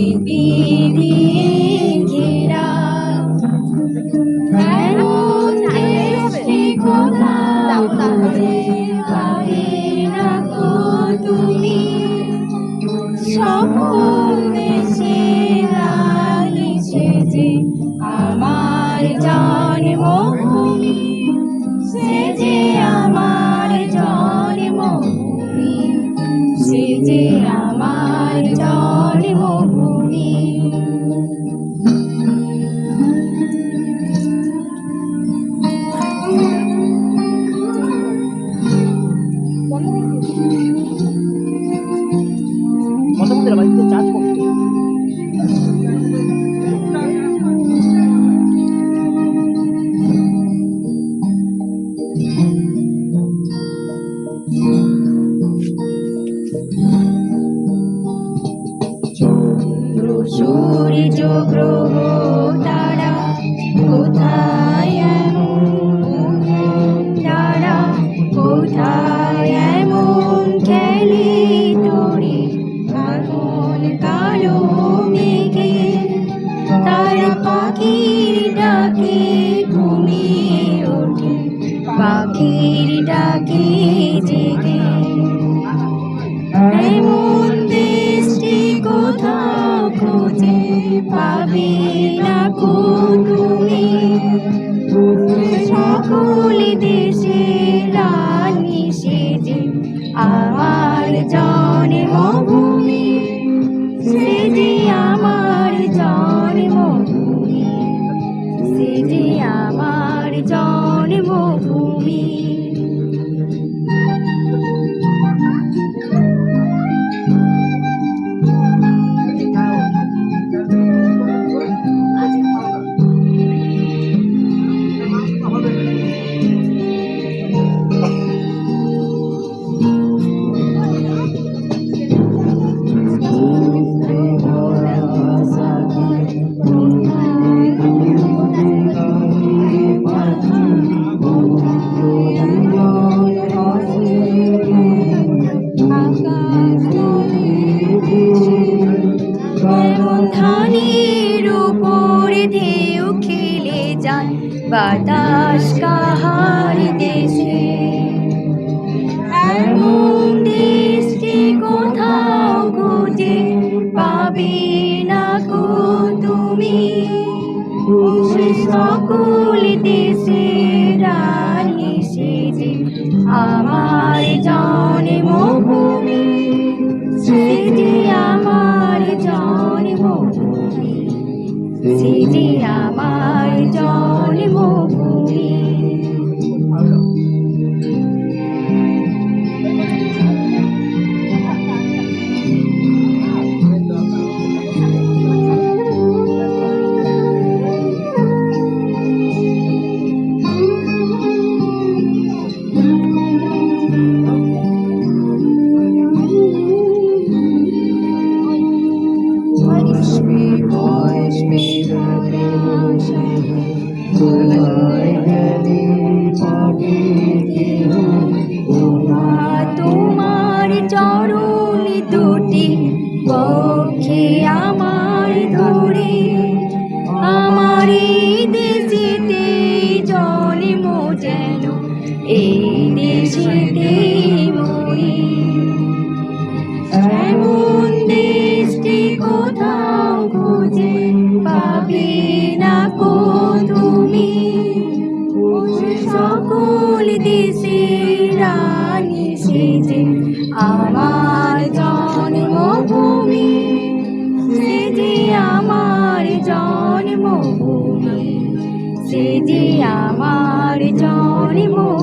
স্মৃতি দিয়ে ঘেরা এমন দেশটি কোথাও খুঁজে পাবে না গো তুমি। সকল দেশে রানী সেজে আমার জন্মভূমি, সে যে আমার জন্মভূমি, সে যে আমার জন্মভূমি। চন্দ্র সূর্য গ্রহ তারা কোথায় এমন, তারা কোথায় এমন খেলে তোরে আগুন কালো মেঘে। তারা পাখির ডাকে ঘুমিয়ে ওঠে, পাখির ডাকে জেগে। এমন দেশটি কোথাও খুঁজে পাবে না গো তুমি। সকল দেশে রানী সেজে আমার জন্মভূমি, সে যে আমার জন্মভূমি, সে যে আমার জন্মভূমি। ধানের উপরে ঢেউ খেলে যায় বাতাস কাহার দেশে। এমন দেশটি কোথাও খুঁজে পাবে না গো তুমি। সকল দেশে রানী সেজে আমার জন্মভূমি, সে যে আমার জন্মভূমি, সে যে আমার জন্মভূমি। তোমার চরণ দুটি পক্ষে আমার ধরে, আমার এই দেশেতে জন্ম যেন এই দেশেতে মরি। এমন দেশটি কোথাও খুঁজে পাবে না গো তুমি। সকল দেশে রানী সেজে আমার জন্মভূমি, সে যে আমার জন্মভূমি, সে যে আমার জন্মভূমি।